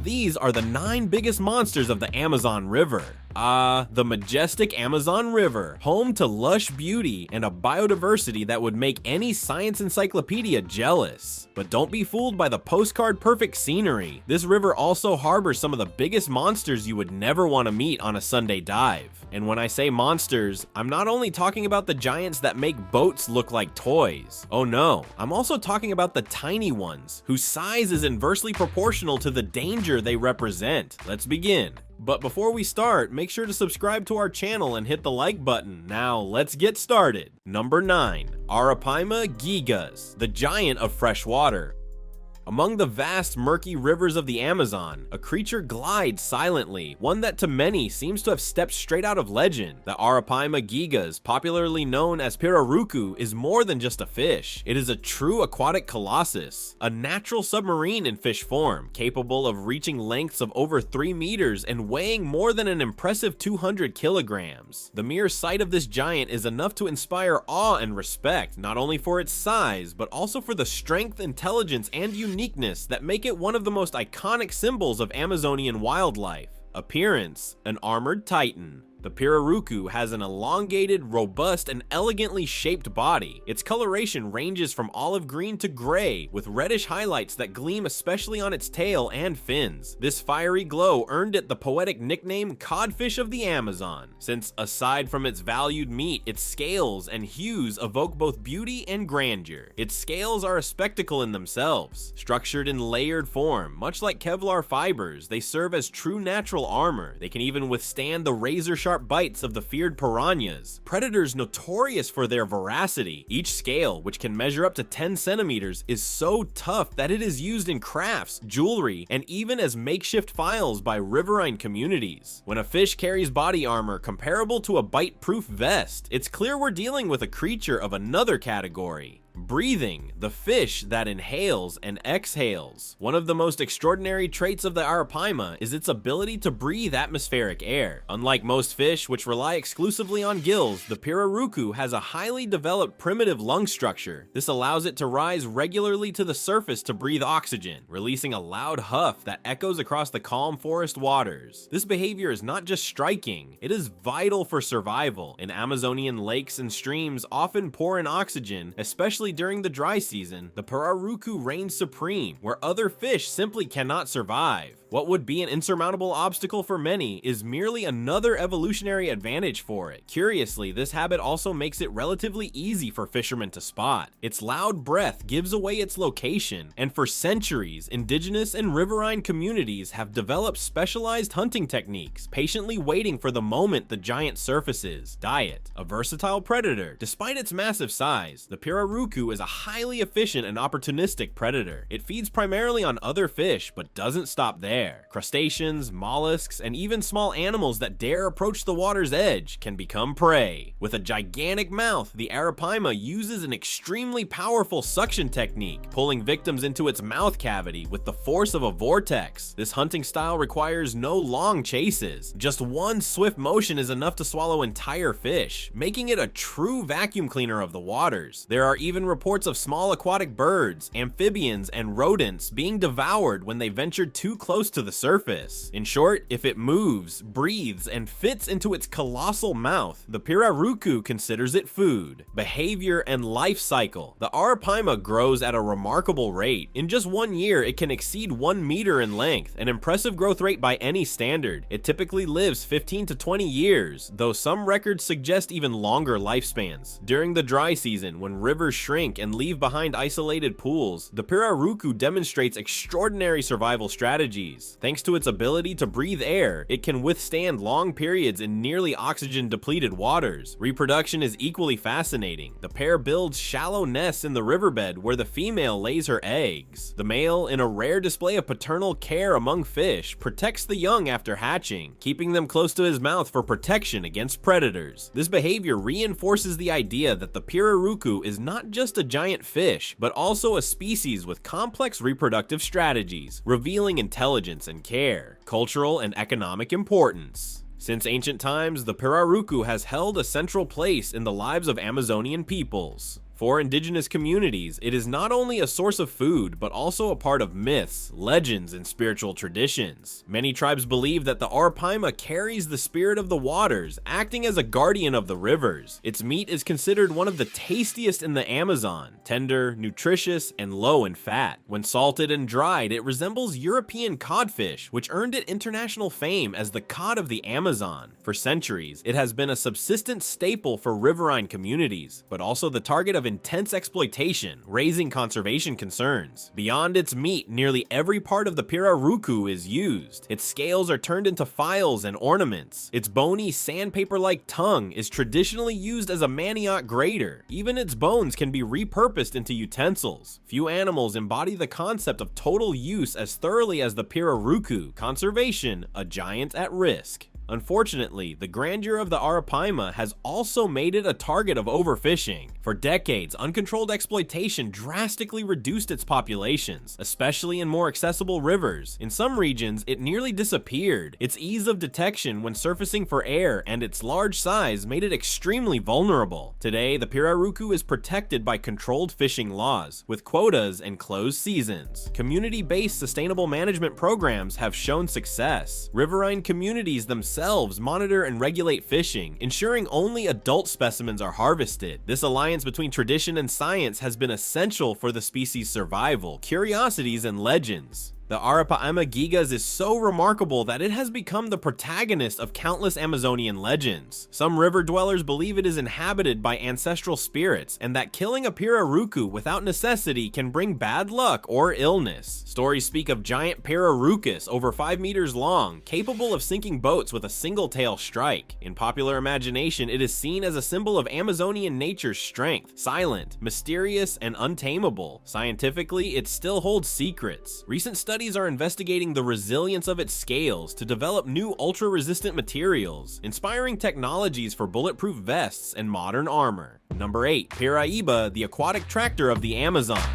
these are the 9 biggest monsters of the Amazon River. The majestic Amazon River, home to lush beauty and a biodiversity that would make any science encyclopedia jealous. But don't be fooled by the postcard perfect scenery. This river also harbors some of the biggest monsters you would never want to meet on a Sunday dive. And when I say monsters, I'm not only talking about the giants that make boats look like toys. Oh no, I'm also talking about the tiny ones, whose size is inversely proportional to the danger they represent. Let's begin. But before we start, make sure to subscribe to our channel and hit the like button. Now, let's get started. Number 9. Arapaima gigas, the giant of fresh water. Among the vast, murky rivers of the Amazon, a creature glides silently, one that to many seems to have stepped straight out of legend. The Arapaima gigas, popularly known as Pirarucu, is more than just a fish. It is a true aquatic colossus, a natural submarine in fish form, capable of reaching lengths of over 3 meters and weighing more than an impressive 200 kilograms. The mere sight of this giant is enough to inspire awe and respect, not only for its size, but also for the strength, intelligence, and uniqueness that make it one of the most iconic symbols of Amazonian wildlife. Appearance: an armored titan. The Pirarucu has an elongated, robust, and elegantly shaped body. Its coloration ranges from olive green to gray, with reddish highlights that gleam especially on its tail and fins. This fiery glow earned it the poetic nickname Codfish of the Amazon, since aside from its valued meat, its scales and hues evoke both beauty and grandeur. Its scales are a spectacle in themselves. Structured in layered form, much like Kevlar fibers, they serve as true natural armor. They can even withstand the razor-sharp bites of the feared piranhas, predators notorious for their voracity. Each scale, which can measure up to 10 centimeters, is so tough that it is used in crafts, jewelry, and even as makeshift files by riverine communities. When a fish carries body armor comparable to a bite-proof vest, it's clear we're dealing with a creature of another category. Breathing, the fish that inhales and exhales. One of the most extraordinary traits of the Arapaima is its ability to breathe atmospheric air. Unlike most fish, which rely exclusively on gills, the Pirarucu has a highly developed primitive lung structure. This allows it to rise regularly to the surface to breathe oxygen, releasing a loud huff that echoes across the calm forest waters. This behavior is not just striking, it is vital for survival. In Amazonian lakes and streams often poor in oxygen, especially during the dry season, the Pirarucu reigns supreme, where other fish simply cannot survive. What would be an insurmountable obstacle for many is merely another evolutionary advantage for it. Curiously, this habit also makes it relatively easy for fishermen to spot. Its loud breath gives away its location, and for centuries, indigenous and riverine communities have developed specialized hunting techniques, patiently waiting for the moment the giant surfaces. Diet: a versatile predator. Despite its massive size, the Pirarucu is a highly efficient and opportunistic predator. It feeds primarily on other fish, but doesn't stop there. Crustaceans, mollusks, and even small animals that dare approach the water's edge can become prey. With a gigantic mouth, the Arapaima uses an extremely powerful suction technique, pulling victims into its mouth cavity with the force of a vortex. This hunting style requires no long chases. Just one swift motion is enough to swallow entire fish, making it a true vacuum cleaner of the waters. There are even reports of small aquatic birds, amphibians, and rodents being devoured when they ventured too close to the surface. In short, if it moves, breathes, and fits into its colossal mouth, the Pirarucu considers it food. Behavior and life cycle. The Arapaima grows at a remarkable rate. In just 1 year, it can exceed 1 meter in length, an impressive growth rate by any standard. It typically lives 15 to 20 years, though some records suggest even longer lifespans. During the dry season, when rivers shrink and leave behind isolated pools, the Pirarucu demonstrates extraordinary survival strategies. Thanks to its ability to breathe air, it can withstand long periods in nearly oxygen-depleted waters. Reproduction is equally fascinating. The pair builds shallow nests in the riverbed where the female lays her eggs. The male, in a rare display of paternal care among fish, protects the young after hatching, keeping them close to his mouth for protection against predators. This behavior reinforces the idea that the Pirarucu is not just a giant fish, but also a species with complex reproductive strategies, revealing intelligence and care, cultural and economic importance. Since ancient times, the Pirarucu has held a central place in the lives of Amazonian peoples. For indigenous communities, it is not only a source of food, but also a part of myths, legends, and spiritual traditions. Many tribes believe that the Arapaima carries the spirit of the waters, acting as a guardian of the rivers. Its meat is considered one of the tastiest in the Amazon, tender, nutritious, and low in fat. When salted and dried, it resembles European codfish, which earned it international fame as the cod of the Amazon. For centuries, it has been a subsistence staple for riverine communities, but also the target of intense exploitation, raising conservation concerns. Beyond its meat, nearly every part of the Pirarucu is used. Its scales are turned into files and ornaments. Its bony, sandpaper-like tongue is traditionally used as a manioc grater. Even its bones can be repurposed into utensils. Few animals embody the concept of total use as thoroughly as the Pirarucu. Conservation, a giant at risk. Unfortunately, the grandeur of the Arapaima has also made it a target of overfishing. For decades, uncontrolled exploitation drastically reduced its populations, especially in more accessible rivers. In some regions, it nearly disappeared. Its ease of detection when surfacing for air and its large size made it extremely vulnerable. Today, the Pirarucu is protected by controlled fishing laws, with quotas and closed seasons. Community-based sustainable management programs have shown success. Riverine communities themselves monitor and regulate fishing, ensuring only adult specimens are harvested. This alliance between tradition and science has been essential for the species' survival, curiosities, and legends. The Arapaima gigas is so remarkable that it has become the protagonist of countless Amazonian legends. Some river dwellers believe it is inhabited by ancestral spirits, and that killing a Pirarucu without necessity can bring bad luck or illness. Stories speak of giant Pirarucus over 5 meters long, capable of sinking boats with a single tail strike. In popular imagination, it is seen as a symbol of Amazonian nature's strength, silent, mysterious, and untamable. Scientifically, it still holds secrets. Recent studies are investigating the resilience of its scales to develop new ultra-resistant materials, inspiring technologies for bulletproof vests and modern armor. Number 8. Piraíba, the aquatic tractor of the Amazon.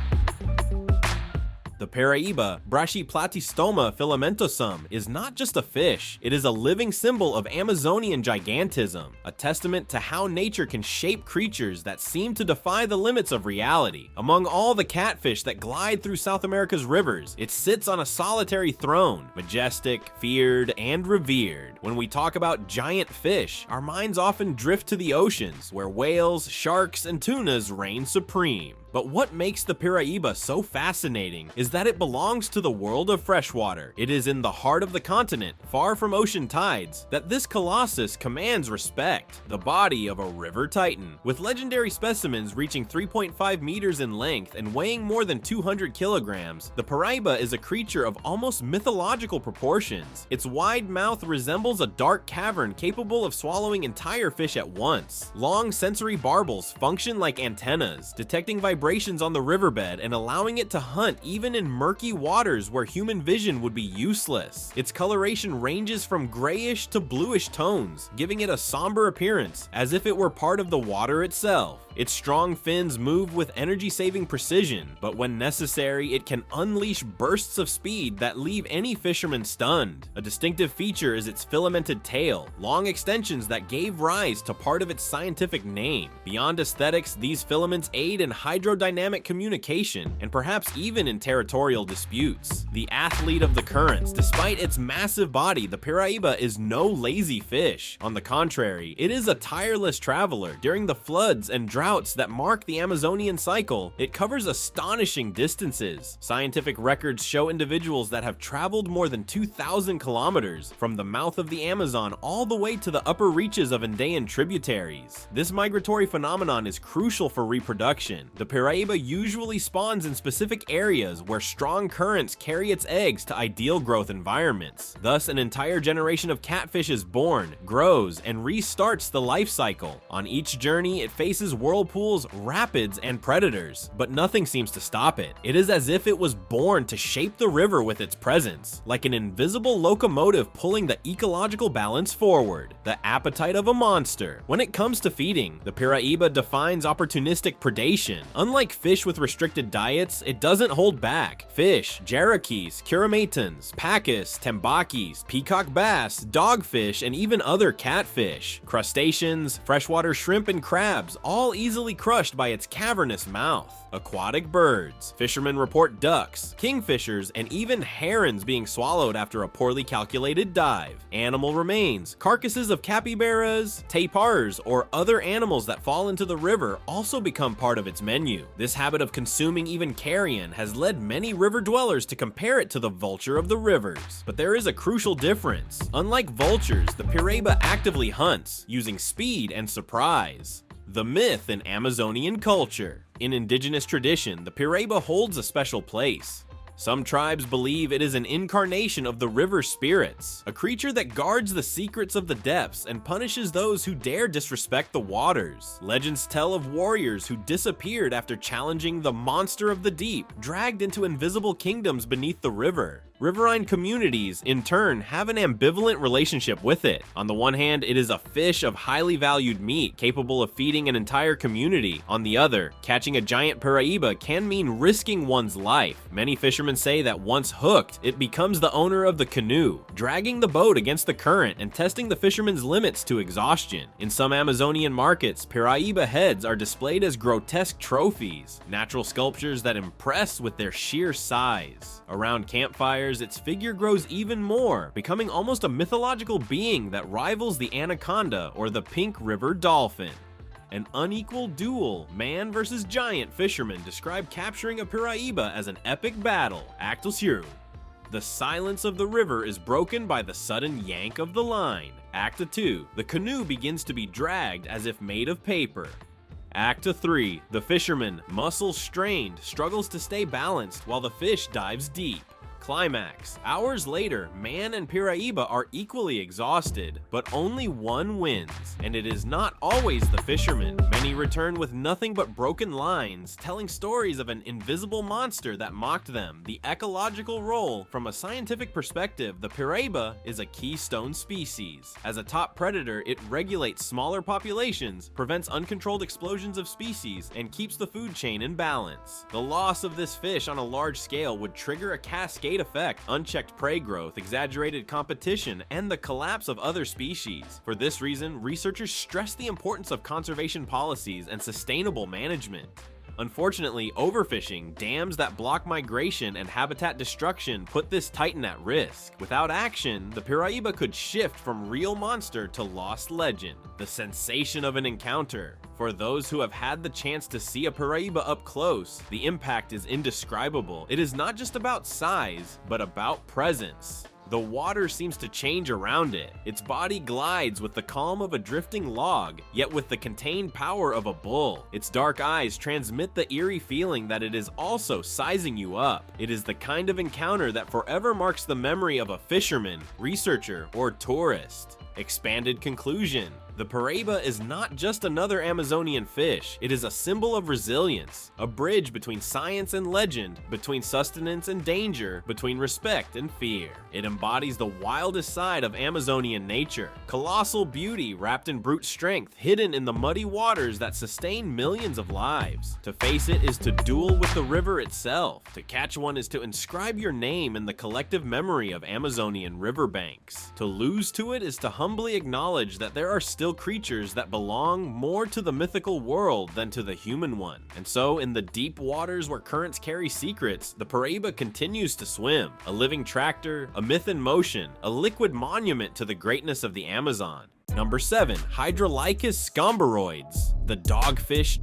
The Piraíba, Brachyplatystoma filamentosum, is not just a fish, it is a living symbol of Amazonian gigantism, a testament to how nature can shape creatures that seem to defy the limits of reality. Among all the catfish that glide through South America's rivers, it sits on a solitary throne, majestic, feared, and revered. When we talk about giant fish, our minds often drift to the oceans, where whales, sharks, and tunas reign supreme. But what makes the Piraíba so fascinating is that it belongs to the world of freshwater. It is in the heart of the continent, far from ocean tides, that this colossus commands respect. The body of a river titan, with legendary specimens reaching 3.5 meters in length and weighing more than 200 kilograms, the Piraíba is a creature of almost mythological proportions. Its wide mouth resembles a dark cavern capable of swallowing entire fish at once. Long sensory barbels function like antennas, detecting vibrations on the riverbed and allowing it to hunt even in murky waters where human vision would be useless. Its coloration ranges from grayish to bluish tones, giving it a somber appearance, as if it were part of the water itself. Its strong fins move with energy-saving precision, but when necessary, it can unleash bursts of speed that leave any fisherman stunned. A distinctive feature is its filamented tail, long extensions that gave rise to part of its scientific name. Beyond aesthetics, these filaments aid in hydrodynamic communication, and perhaps even in territorial disputes. The athlete of the currents, despite its massive body, the Piraíba is no lazy fish. On the contrary, it is a tireless traveler. During the floods and droughts that mark the Amazonian cycle, it covers astonishing distances. Scientific records show individuals that have traveled more than 2,000 kilometers from the mouth of the Amazon all the way to the upper reaches of Andean tributaries. This migratory phenomenon is crucial for reproduction. The Piraíba usually spawns in specific areas where strong currents carry its eggs to ideal growth environments. Thus, an entire generation of catfish is born, grows, and restarts the life cycle. On each journey, it faces whirlpools, rapids, and predators, but nothing seems to stop it. It is as if it was born to shape the river with its presence, like an invisible locomotive pulling the ecological balance forward. The appetite of a monster. When it comes to feeding, the Piraíba defines opportunistic predation. Unlike fish with restricted diets, it doesn't hold back. Fish, jarrakies, curamatans, pacus, tambakis, peacock bass, dogfish, and even other catfish. Crustaceans, freshwater shrimp, and crabs all eat easily crushed by its cavernous mouth. Aquatic birds. Fishermen report ducks, kingfishers, and even herons being swallowed after a poorly calculated dive. Animal remains. Carcasses of capybaras, tapirs, or other animals that fall into the river also become part of its menu. This habit of consuming even carrion has led many river dwellers to compare it to the vulture of the rivers. But there is a crucial difference. Unlike vultures, the Piraíba actively hunts, using speed and surprise. The myth in Amazonian culture. In indigenous tradition, the Piraíba holds a special place. Some tribes believe it is an incarnation of the river spirits, a creature that guards the secrets of the depths and punishes those who dare disrespect the waters. Legends tell of warriors who disappeared after challenging the monster of the deep, dragged into invisible kingdoms beneath the river. Riverine communities, in turn, have an ambivalent relationship with it. On the one hand, it is a fish of highly valued meat, capable of feeding an entire community. On the other, catching a giant Piraíba can mean risking one's life. Many fishermen say that once hooked, it becomes the owner of the canoe, dragging the boat against the current and testing the fisherman's limits to exhaustion. In some Amazonian markets, Piraíba heads are displayed as grotesque trophies, natural sculptures that impress with their sheer size. Around campfires, its figure grows even more, becoming almost a mythological being that rivals the anaconda or the pink river dolphin. An unequal duel, man versus giant fishermen describe capturing a Piraíba as an epic battle. Acto Xingu. The silence of the river is broken by the sudden yank of the line. Acta 2. The canoe begins to be dragged as if made of paper. Acta 3. The fisherman, muscles strained, struggles to stay balanced while the fish dives deep. Climax. Hours later, man and Piraíba are equally exhausted, but only one wins, and it is not always the fisherman. Many return with nothing but broken lines, telling stories of an invisible monster that mocked them. The ecological role. From a scientific perspective, the Piraíba is a keystone species. As a top predator, it regulates smaller populations, prevents uncontrolled explosions of species, and keeps the food chain in balance. The loss of this fish on a large scale would trigger a cascade effect, unchecked prey growth, exaggerated competition, and the collapse of other species. For this reason, researchers stress the importance of conservation policies and sustainable management. Unfortunately, overfishing, dams that block migration, and habitat destruction put this titan at risk. Without action, the Piraíba could shift from real monster to lost legend. The sensation of an encounter. For those who have had the chance to see a Piraíba up close, the impact is indescribable. It is not just about size, but about presence. The water seems to change around it. Its body glides with the calm of a drifting log, yet with the contained power of a bull. Its dark eyes transmit the eerie feeling that it is also sizing you up. It is the kind of encounter that forever marks the memory of a fisherman, researcher, or tourist. Expanded conclusion. The Piraíba is not just another Amazonian fish, it is a symbol of resilience, a bridge between science and legend, between sustenance and danger, between respect and fear. It embodies the wildest side of Amazonian nature, colossal beauty wrapped in brute strength, hidden in the muddy waters that sustain millions of lives. To face it is to duel with the river itself. To catch one is to inscribe your name in the collective memory of Amazonian riverbanks. To lose to it is to humbly acknowledge that there are still creatures that belong more to the mythical world than to the human one. And so, in the deep waters where currents carry secrets, the Piraíba continues to swim, a living tractor, a myth in motion, a liquid monument to the greatness of the Amazon. Number 7. Hydrolycus scomboroides, the dogfish.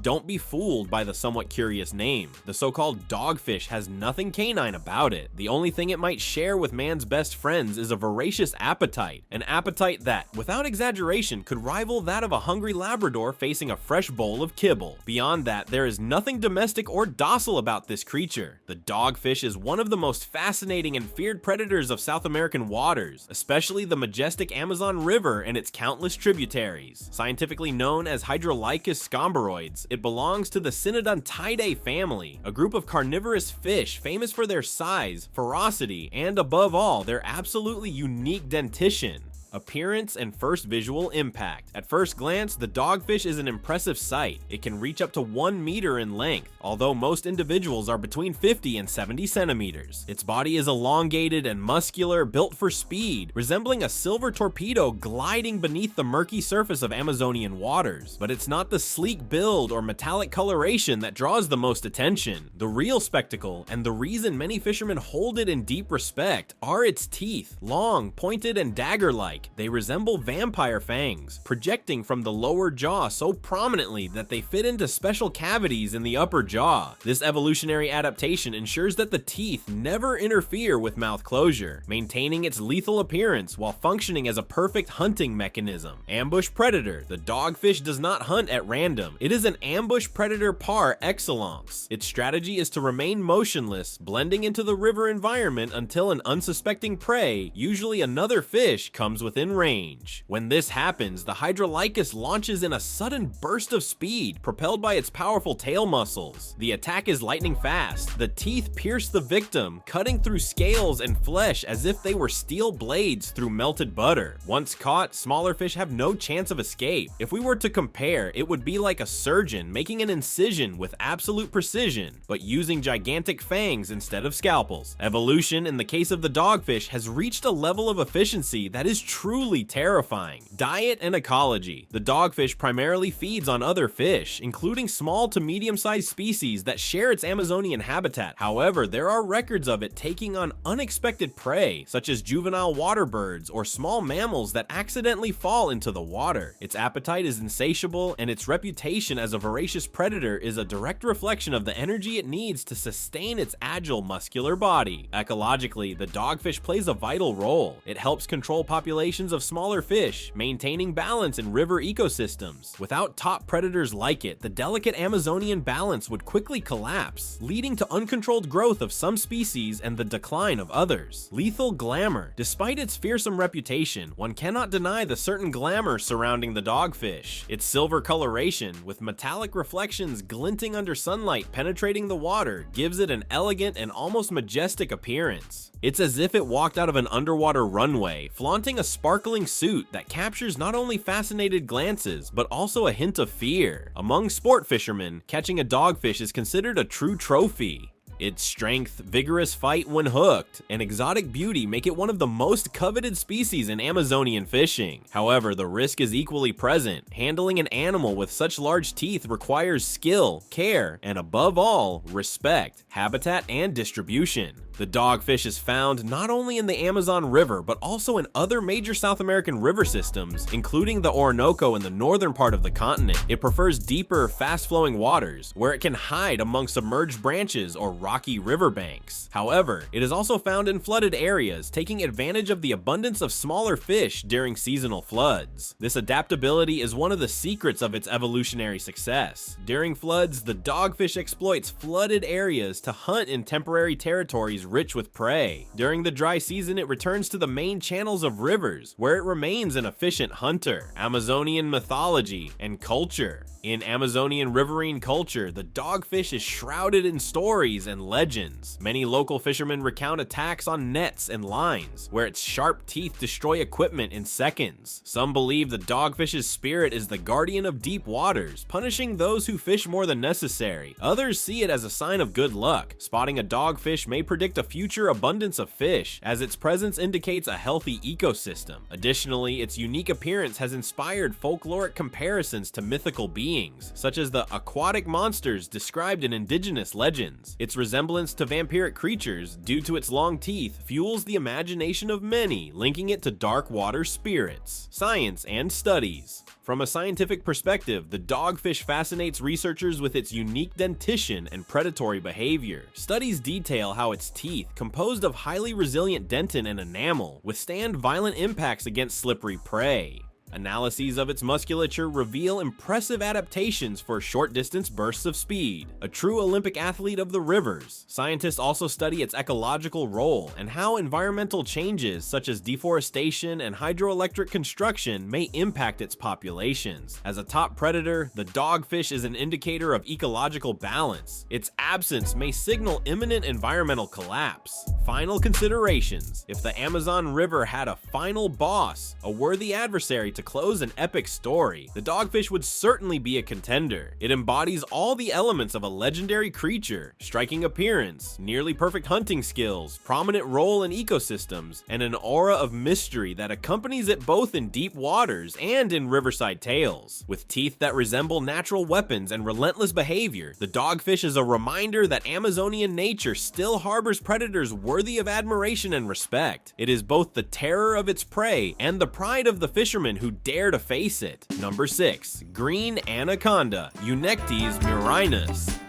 Don't be fooled by the somewhat curious name. The so-called dogfish has nothing canine about it. The only thing it might share with man's best friends is a voracious appetite. An appetite that, without exaggeration, could rival that of a hungry Labrador facing a fresh bowl of kibble. Beyond that, there is nothing domestic or docile about this creature. The dogfish is one of the most fascinating and feared predators of South American waters, especially the majestic Amazon River and its countless tributaries. Scientifically known as Hydrolycus scomboroides, it belongs to the Cynodontidae family, a group of carnivorous fish famous for their size, ferocity, and above all, their absolutely unique dentition. Appearance and first visual impact. At first glance, the dogfish is an impressive sight. It can reach up to 1 meter in length, although most individuals are between 50 and 70 centimeters. Its body is elongated and muscular, built for speed, resembling a silver torpedo gliding beneath the murky surface of Amazonian waters. But it's not the sleek build or metallic coloration that draws the most attention. The real spectacle, and the reason many fishermen hold it in deep respect, are its teeth. Long, pointed, and dagger-like, they resemble vampire fangs, projecting from the lower jaw so prominently that they fit into special cavities in the upper jaw. This evolutionary adaptation ensures that the teeth never interfere with mouth closure, maintaining its lethal appearance while functioning as a perfect hunting mechanism. Ambush predator. The dogfish does not hunt at random. It is an ambush predator par excellence. Its strategy is to remain motionless, blending into the river environment until an unsuspecting prey, usually another fish, comes within range. When this happens, the Hydrolycus launches in a sudden burst of speed, propelled by its powerful tail muscles. The attack is lightning fast. The teeth pierce the victim, cutting through scales and flesh as if they were steel blades through melted butter. Once caught, smaller fish have no chance of escape. If we were to compare, it would be like a surgeon making an incision with absolute precision, but using gigantic fangs instead of scalpels. Evolution, in the case of the dogfish, has reached a level of efficiency that is truly terrifying. Diet and ecology. The dogfish primarily feeds on other fish, including small to medium-sized species that share its Amazonian habitat. However, there are records of it taking on unexpected prey, such as juvenile water birds or small mammals that accidentally fall into the water. Its appetite is insatiable, and its reputation as a voracious predator is a direct reflection of the energy it needs to sustain its agile, muscular body. Ecologically, the dogfish plays a vital role. It helps control populations of smaller fish, maintaining balance in river ecosystems. Without top predators like it, the delicate Amazonian balance would quickly collapse, leading to uncontrolled growth of some species and the decline of others. Lethal glamour. Despite its fearsome reputation, one cannot deny the certain glamour surrounding the dogfish. Its silver coloration, with metallic reflections glinting under sunlight penetrating the water, gives it an elegant and almost majestic appearance. It's as if it walked out of an underwater runway, flaunting a sparkling suit that captures not only fascinated glances, but also a hint of fear. Among sport fishermen, catching a dogfish is considered a true trophy. Its strength, vigorous fight when hooked, and exotic beauty make it one of the most coveted species in Amazonian fishing. However, the risk is equally present. Handling an animal with such large teeth requires skill, care, and above all, respect, habitat, and distribution. The dogfish is found not only in the Amazon River, but also in other major South American river systems, including the Orinoco in the northern part of the continent. It prefers deeper, fast-flowing waters, where it can hide among submerged branches or rocky riverbanks. However, it is also found in flooded areas, taking advantage of the abundance of smaller fish during seasonal floods. This adaptability is one of the secrets of its evolutionary success. During floods, the dogfish exploits flooded areas to hunt in temporary territories rich with prey. During the dry season, it returns to the main channels of rivers, where it remains an efficient hunter. Amazonian mythology and culture. In Amazonian riverine culture, the dogfish is shrouded in stories and legends. Many local fishermen recount attacks on nets and lines, where its sharp teeth destroy equipment in seconds. Some believe the dogfish's spirit is the guardian of deep waters, punishing those who fish more than necessary. Others see it as a sign of good luck. Spotting a dogfish may predict a future abundance of fish, as its presence indicates a healthy ecosystem. Additionally, its unique appearance has inspired folkloric comparisons to mythical beings, such as the aquatic monsters described in indigenous legends. Its resemblance to vampiric creatures, due to its long teeth, fuels the imagination of many, linking it to dark water spirits. Science and studies. From a scientific perspective, the dogfish fascinates researchers with its unique dentition and predatory behavior. Studies detail how its teeth, composed of highly resilient dentin and enamel, withstand violent impacts against slippery prey. Analyses of its musculature reveal impressive adaptations for short-distance bursts of speed. A true Olympic athlete of the rivers, scientists also study its ecological role and how environmental changes such as deforestation and hydroelectric construction may impact its populations. As a top predator, the dogfish is an indicator of ecological balance. Its absence may signal imminent environmental collapse. Final considerations: if the Amazon River had a final boss, a worthy adversary to close an epic story, the dogfish would certainly be a contender. It embodies all the elements of a legendary creature: striking appearance, nearly perfect hunting skills, prominent role in ecosystems, and an aura of mystery that accompanies it both in deep waters and in riverside tales. With teeth that resemble natural weapons and relentless behavior, the dogfish is a reminder that Amazonian nature still harbors predators worthy of admiration and respect. It is both the terror of its prey and the pride of the fishermen who dare to face it. Number 6. Green Anaconda, Eunectes murinus.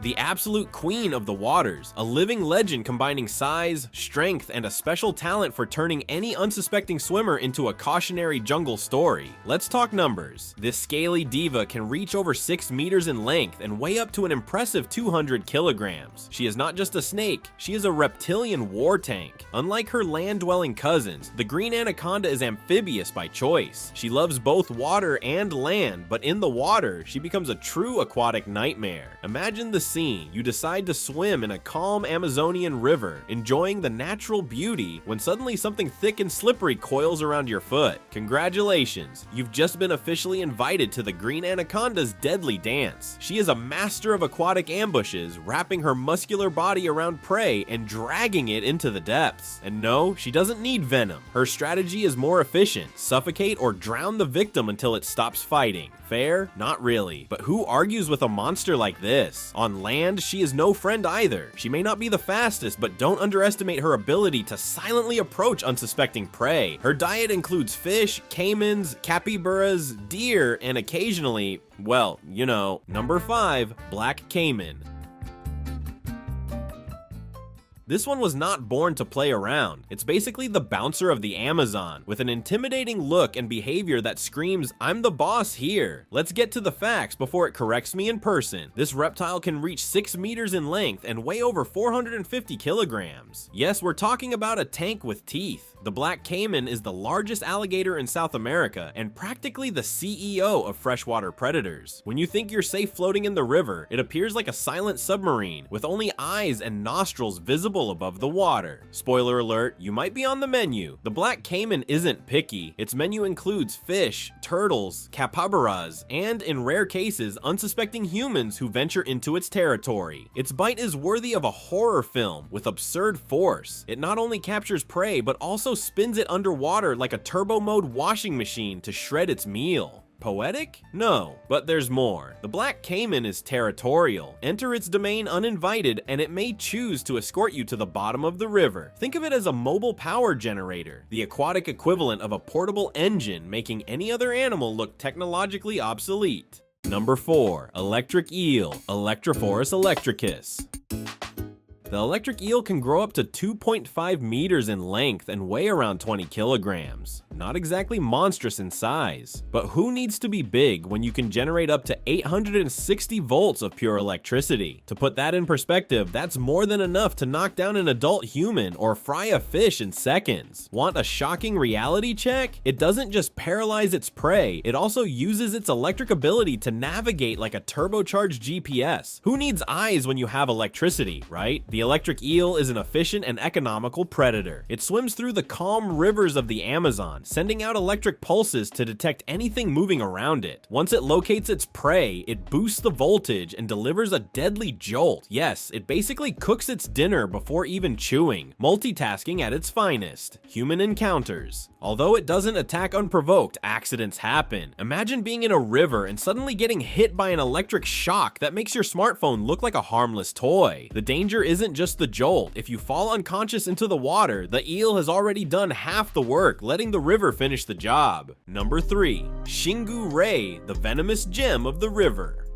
The absolute queen of the waters, a living legend combining size, strength, and a special talent for turning any unsuspecting swimmer into a cautionary jungle story. Let's talk numbers. This scaly diva can reach over 6 meters in length and weigh up to an impressive 200 kilograms. She is not just a snake, she is a reptilian war tank. Unlike her land-dwelling cousins, the green anaconda is amphibious by choice. She loves both water and land, but in the water, she becomes a true aquatic nightmare. Imagine the scene. You decide to swim in a calm Amazonian river, enjoying the natural beauty, when suddenly something thick and slippery coils around your foot. Congratulations, you've just been officially invited to the green anaconda's deadly dance. She is a master of aquatic ambushes, wrapping her muscular body around prey and dragging it into the depths. And no, she doesn't need venom. Her strategy is more efficient: suffocate or drown the victim until it stops fighting. Fair? Not really. But who argues with a monster like this? On land, she is no friend either. She may not be the fastest, but don't underestimate her ability to silently approach unsuspecting prey. Her diet includes fish, caimans, capybaras, deer, and occasionally, well, you know. Number 5. Black caiman. This one was not born to play around. It's basically the bouncer of the Amazon, with an intimidating look and behavior that screams, "I'm the boss here." Let's get to the facts before it corrects me in person. This reptile can reach 6 meters in length and weigh over 450 kilograms. Yes, we're talking about a tank with teeth. The black caiman is the largest alligator in South America and practically the CEO of freshwater predators. When you think you're safe floating in the river, it appears like a silent submarine, with only eyes and nostrils visible above the water. Spoiler alert, you might be on the menu. The black caiman isn't picky. Its menu includes fish, turtles, capybaras, and in rare cases, unsuspecting humans who venture into its territory. Its bite is worthy of a horror film with absurd force. It not only captures prey, but also spins it underwater like a turbo mode washing machine to shred its meal. Poetic? No, but there's more. The black caiman is territorial. Enter its domain uninvited and it may choose to escort you to the bottom of the river. Think of it as a mobile power generator, the aquatic equivalent of a portable engine, making any other animal look technologically obsolete. Number 4. Electric eel, Electrophorus electricus. The electric eel can grow up to 2.5 meters in length and weigh around 20 kilograms. Not exactly monstrous in size, but who needs to be big when you can generate up to 860 volts of pure electricity? To put that in perspective, that's more than enough to knock down an adult human or fry a fish in seconds. Want a shocking reality check? It doesn't just paralyze its prey, it also uses its electric ability to navigate like a turbocharged GPS. Who needs eyes when you have electricity, right? The electric eel is an efficient and economical predator. It swims through the calm rivers of the Amazon, sending out electric pulses to detect anything moving around it. Once it locates its prey, it boosts the voltage and delivers a deadly jolt. Yes, it basically cooks its dinner before even chewing, multitasking at its finest. Human encounters. Although it doesn't attack unprovoked, accidents happen. Imagine being in a river and suddenly getting hit by an electric shock that makes your smartphone look like a harmless toy. The danger isn't just the jolt. If you fall unconscious into the water, the eel has already done half the work, letting the river finish the job. Number 3. Xingu ray, the venomous gem of the river.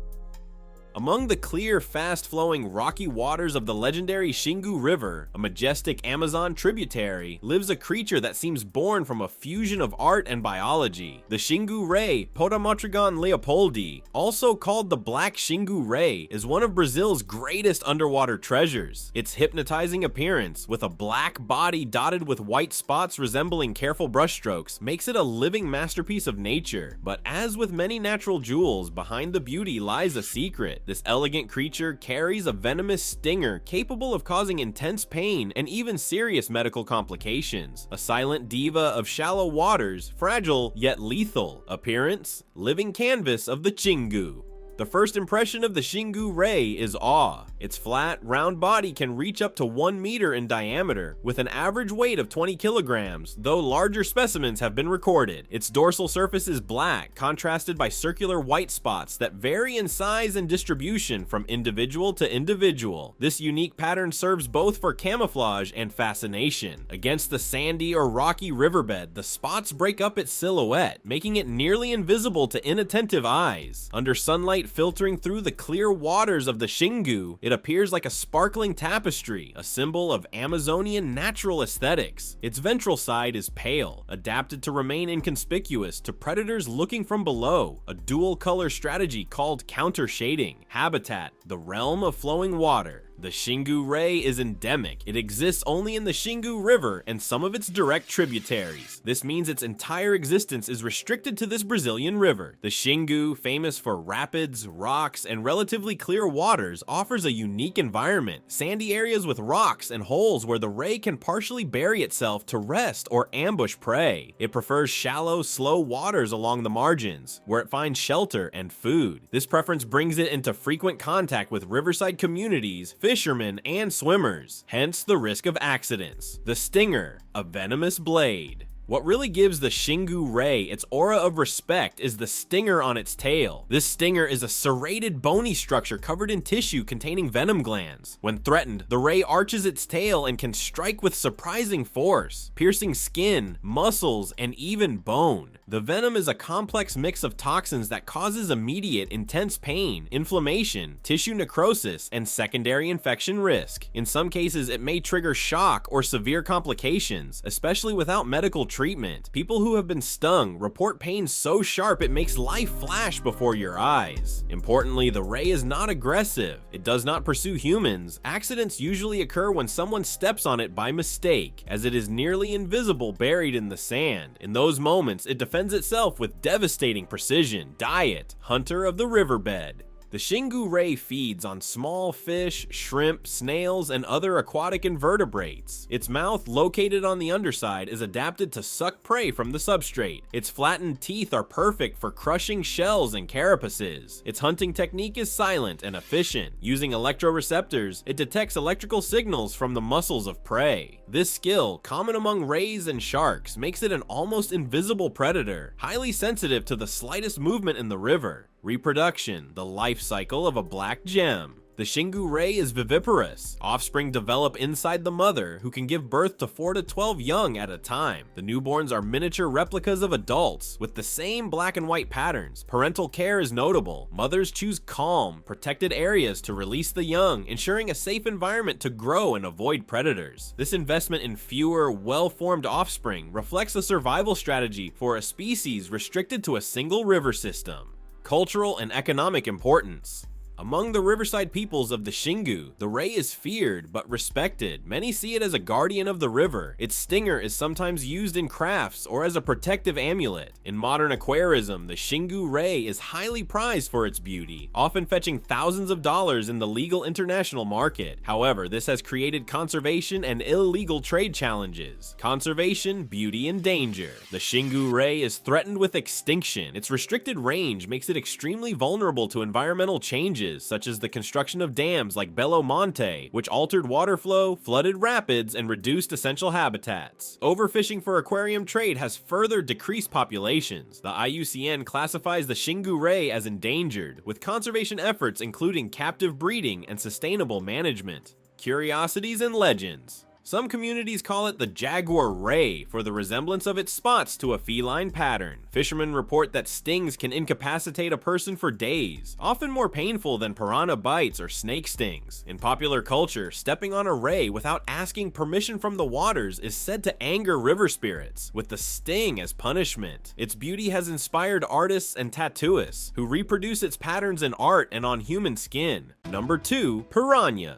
Among the clear, fast-flowing, rocky waters of the legendary Xingu River, a majestic Amazon tributary, lives a creature that seems born from a fusion of art and biology. The Xingu ray, Potamotragon leopoldi, also called the Black Xingu ray, is one of Brazil's greatest underwater treasures. Its hypnotizing appearance, with a black body dotted with white spots resembling careful brushstrokes, makes it a living masterpiece of nature. But as with many natural jewels, behind the beauty lies a secret. This elegant creature carries a venomous stinger capable of causing intense pain and even serious medical complications. A silent diva of shallow waters, fragile yet lethal. Appearance: living canvas of the Xingu. The first impression of the Xingu ray is awe. Its flat, round body can reach up to 1 meter in diameter, with an average weight of 20 kilograms, though larger specimens have been recorded. Its dorsal surface is black, contrasted by circular white spots that vary in size and distribution from individual to individual. This unique pattern serves both for camouflage and fascination. Against the sandy or rocky riverbed, the spots break up its silhouette, making it nearly invisible to inattentive eyes. Under sunlight filtering through the clear waters of the Xingu, it appears like a sparkling tapestry, a symbol of Amazonian natural aesthetics. Its ventral side is pale, adapted to remain inconspicuous to predators looking from below, a dual color strategy called counter shading. Habitat: the realm of flowing water. The Xingu ray is endemic. It exists only in the Xingu River and some of its direct tributaries. This means its entire existence is restricted to this Brazilian river. The Xingu, famous for rapids, rocks, and relatively clear waters, offers a unique environment. Sandy areas with rocks and holes where the ray can partially bury itself to rest or ambush prey. It prefers shallow, slow waters along the margins, where it finds shelter and food. This preference brings it into frequent contact with riverside communities, fishermen, and swimmers, hence the risk of accidents. The stinger, a venomous blade. What really gives the Xingu ray its aura of respect is the stinger on its tail. This stinger is a serrated bony structure covered in tissue containing venom glands. When threatened, the ray arches its tail and can strike with surprising force, piercing skin, muscles, and even bone. The venom is a complex mix of toxins that causes immediate, intense pain, inflammation, tissue necrosis, and secondary infection risk. In some cases, it may trigger shock or severe complications, especially without medical treatment. People who have been stung report pain so sharp it makes life flash before your eyes. Importantly, the ray is not aggressive. It does not pursue humans. Accidents usually occur when someone steps on it by mistake, as it is nearly invisible buried in the sand. In those moments, it defends itself with devastating precision. Diet: hunter of the riverbed. The Xingu ray feeds on small fish, shrimp, snails, and other aquatic invertebrates. Its mouth, located on the underside, is adapted to suck prey from the substrate. Its flattened teeth are perfect for crushing shells and carapaces. Its hunting technique is silent and efficient. Using electroreceptors, it detects electrical signals from the muscles of prey. This skill, common among rays and sharks, makes it an almost invisible predator, highly sensitive to the slightest movement in the river. Reproduction: the life cycle of a black gem. The Xingu ray is viviparous. Offspring develop inside the mother, who can give birth to 4 to 12 young at a time. The newborns are miniature replicas of adults, with the same black and white patterns. Parental care is notable. Mothers choose calm, protected areas to release the young, ensuring a safe environment to grow and avoid predators. This investment in fewer, well-formed offspring reflects a survival strategy for a species restricted to a single river system. Cultural and economic importance. Among the riverside peoples of the Xingu, the ray is feared but respected. Many see it as a guardian of the river. Its stinger is sometimes used in crafts or as a protective amulet. In modern aquarism, the Xingu ray is highly prized for its beauty, often fetching thousands of dollars in the legal international market. However, this has created conservation and illegal trade challenges. Conservation, beauty, and danger. The Xingu ray is threatened with extinction. Its restricted range makes it extremely vulnerable to environmental changes, such as the construction of dams like Belo Monte, which altered water flow, flooded rapids, and reduced essential habitats. Overfishing for aquarium trade has further decreased populations. The IUCN classifies the Xingu ray as endangered, with conservation efforts including captive breeding and sustainable management. Curiosities and legends. Some communities call it the jaguar ray for the resemblance of its spots to a feline pattern. Fishermen report that stings can incapacitate a person for days, often more painful than piranha bites or snake stings. In popular culture, stepping on a ray without asking permission from the waters is said to anger river spirits, with the sting as punishment. Its beauty has inspired artists and tattooists, who reproduce its patterns in art and on human skin. Number 2. Piranha.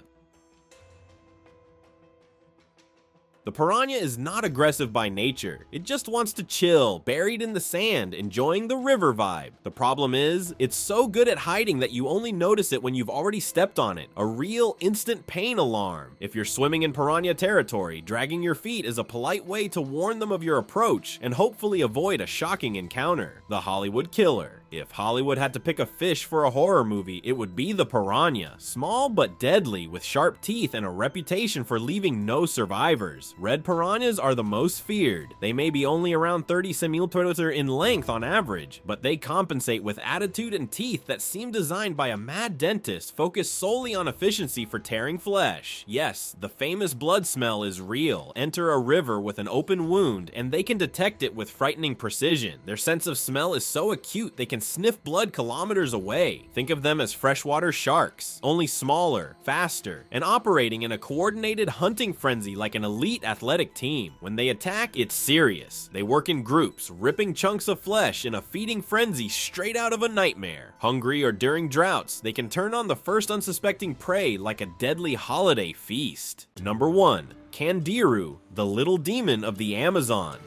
The piranha is not aggressive by nature. It just wants to chill, buried in the sand, enjoying the river vibe. The problem is, it's so good at hiding that you only notice it when you've already stepped on it. A real instant pain alarm. If you're swimming in piranha territory, dragging your feet is a polite way to warn them of your approach and hopefully avoid a shocking encounter. The Hollywood killer. If Hollywood had to pick a fish for a horror movie, it would be the piranha. Small but deadly, with sharp teeth and a reputation for leaving no survivors. Red piranhas are the most feared. They may be only around 30 cm in length on average, but they compensate with attitude and teeth that seem designed by a mad dentist focused solely on efficiency for tearing flesh. Yes, the famous blood smell is real. Enter a river with an open wound, and they can detect it with frightening precision. Their sense of smell is so acute they can sniff blood kilometers away. Think of them as freshwater sharks, only smaller, faster, and operating in a coordinated hunting frenzy like an elite athletic team. When they attack, it's serious. They work in groups, ripping chunks of flesh in a feeding frenzy straight out of a nightmare. Hungry or during droughts, they can turn on the first unsuspecting prey like a deadly holiday feast. Number 1. Candiru, the little demon of the Amazon.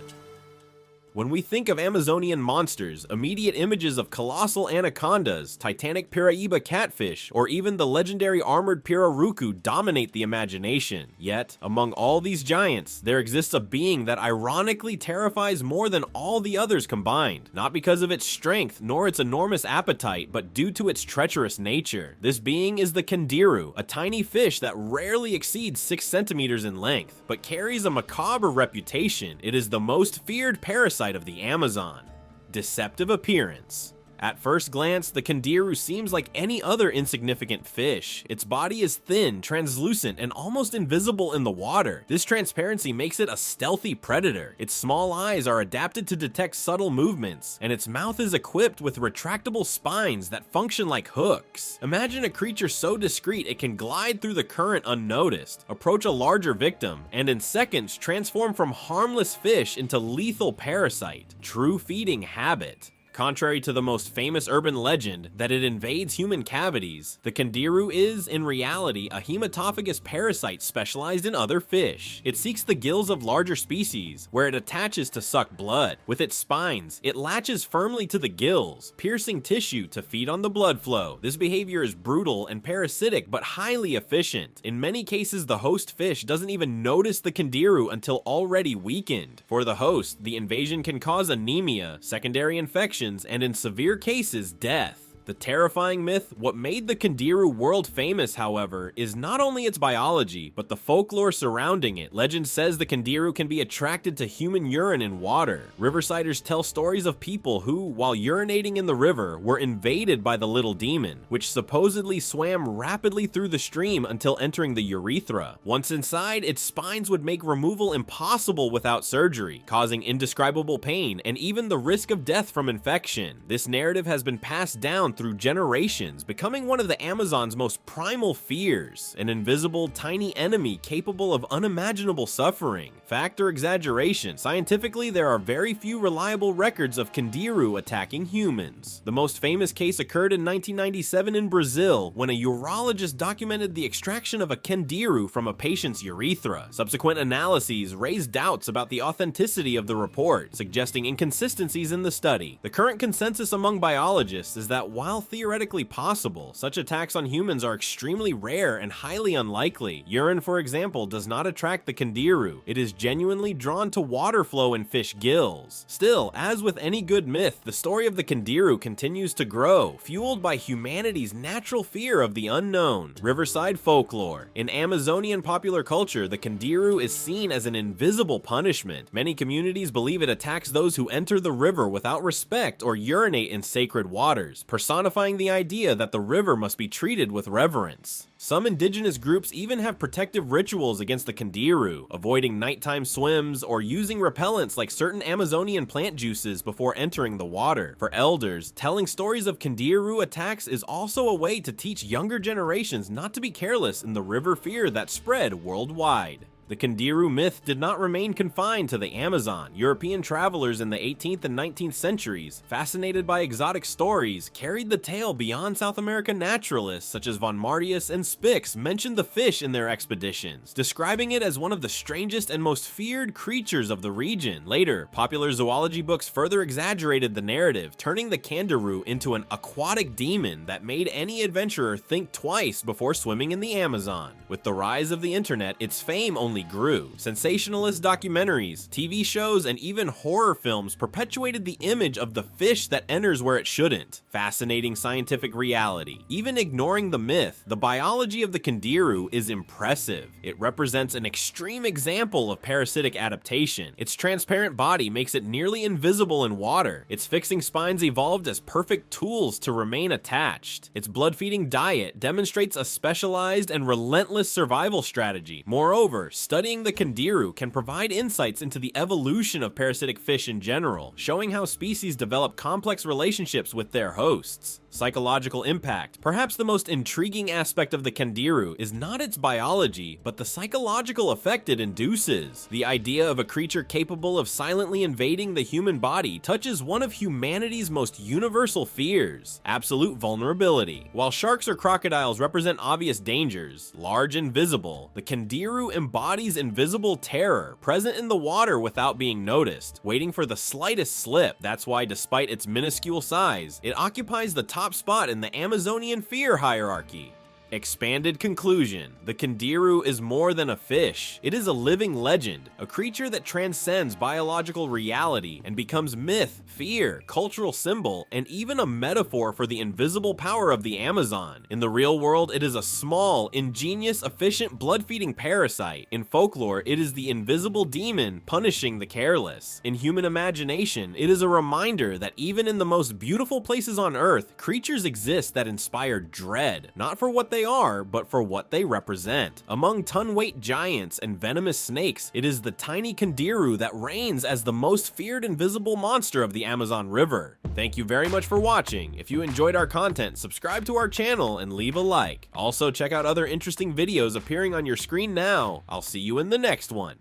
When we think of Amazonian monsters, immediate images of colossal anacondas, titanic Piraíba catfish, or even the legendary armored pirarucu dominate the imagination. Yet, among all these giants, there exists a being that ironically terrifies more than all the others combined. Not because of its strength, nor its enormous appetite, but due to its treacherous nature. This being is the Candiru, a tiny fish that rarely exceeds 6 centimeters in length, but carries a macabre reputation. It is the most feared parasite of the Amazon. Deceptive appearance. At first glance, the Candiru seems like any other insignificant fish. Its body is thin, translucent, and almost invisible in the water. This transparency makes it a stealthy predator. Its small eyes are adapted to detect subtle movements, and its mouth is equipped with retractable spines that function like hooks. Imagine a creature so discreet it can glide through the current unnoticed, approach a larger victim, and in seconds transform from harmless fish into lethal parasite. True feeding habit. Contrary to the most famous urban legend that it invades human cavities, the Candiru is, in reality, a hematophagus parasite specialized in other fish. It seeks the gills of larger species, where it attaches to suck blood. With its spines, it latches firmly to the gills, piercing tissue to feed on the blood flow. This behavior is brutal and parasitic, but highly efficient. In many cases, the host fish doesn't even notice the Candiru until already weakened. For the host, the invasion can cause anemia, secondary infections, and in severe cases, death. The terrifying myth, what made the Candiru world famous, however, is not only its biology, but the folklore surrounding it. Legend says the Candiru can be attracted to human urine in water. Riversiders tell stories of people who, while urinating in the river, were invaded by the little demon, which supposedly swam rapidly through the stream until entering the urethra. Once inside, its spines would make removal impossible without surgery, causing indescribable pain and even the risk of death from infection. This narrative has been passed down through generations, becoming one of the Amazon's most primal fears, an invisible, tiny enemy capable of unimaginable suffering. Fact or exaggeration? Scientifically, there are very few reliable records of Candiru attacking humans. The most famous case occurred in 1997 in Brazil, when a urologist documented the extraction of a Candiru from a patient's urethra. Subsequent analyses raised doubts about the authenticity of the report, suggesting inconsistencies in the study. The current consensus among biologists is that while theoretically possible, such attacks on humans are extremely rare and highly unlikely. Urine, for example, does not attract the Candiru. It is genuinely drawn to water flow in fish gills. Still, as with any good myth, the story of the Candiru continues to grow, fueled by humanity's natural fear of the unknown. Riverside folklore. In Amazonian popular culture, the Candiru is seen as an invisible punishment. Many communities believe it attacks those who enter the river without respect or urinate in sacred waters, personifying personifying the idea that the river must be treated with reverence. Some indigenous groups even have protective rituals against the Candiru, avoiding nighttime swims or using repellents like certain Amazonian plant juices before entering the water. For elders, telling stories of Candiru attacks is also a way to teach younger generations not to be careless in the river fear that spread worldwide. The Candiru myth did not remain confined to the Amazon. European travelers in the 18th and 19th centuries, fascinated by exotic stories, carried the tale beyond South American naturalists such as von Martius and Spix mentioned the fish in their expeditions, describing it as one of the strangest and most feared creatures of the region. Later, popular zoology books further exaggerated the narrative, turning the Candiru into an aquatic demon that made any adventurer think twice before swimming in the Amazon. With the rise of the internet, its fame only grew. Sensationalist documentaries, TV shows, and even horror films perpetuated the image of the fish that enters where it shouldn't. Fascinating scientific reality. Even ignoring the myth, the biology of the Candiru is impressive. It represents an extreme example of parasitic adaptation. Its transparent body makes it nearly invisible in water. Its fixing spines evolved as perfect tools to remain attached. Its blood-feeding diet demonstrates a specialized and relentless survival strategy. Moreover, studying the Candiru can provide insights into the evolution of parasitic fish in general, showing how species develop complex relationships with their hosts. Psychological impact. Perhaps the most intriguing aspect of the Candiru is not its biology, but the psychological effect it induces. The idea of a creature capable of silently invading the human body touches one of humanity's most universal fears: absolute vulnerability. While sharks or crocodiles represent obvious dangers, large and visible, the Candiru embodies invisible terror, present in the water without being noticed, waiting for the slightest slip. That's why, despite its minuscule size, it occupies the top spot in the Amazonian fear hierarchy. Expanded conclusion. The Candiru is more than a fish. It is a living legend, a creature that transcends biological reality and becomes myth, fear, cultural symbol, and even a metaphor for the invisible power of the Amazon. In the real world, it is a small, ingenious, efficient blood-feeding parasite. In folklore, it is the invisible demon punishing the careless. In human imagination, it is a reminder that even in the most beautiful places on Earth, creatures exist that inspire dread, not for what they are, but for what they represent. Among ton-weight giants and venomous snakes, it is the tiny Candiru that reigns as the most feared invisible monster of the Amazon River. Thank you very much for watching. If you enjoyed our content, subscribe to our channel and leave a like. Also, check out other interesting videos appearing on your screen now. I'll see you in the next one.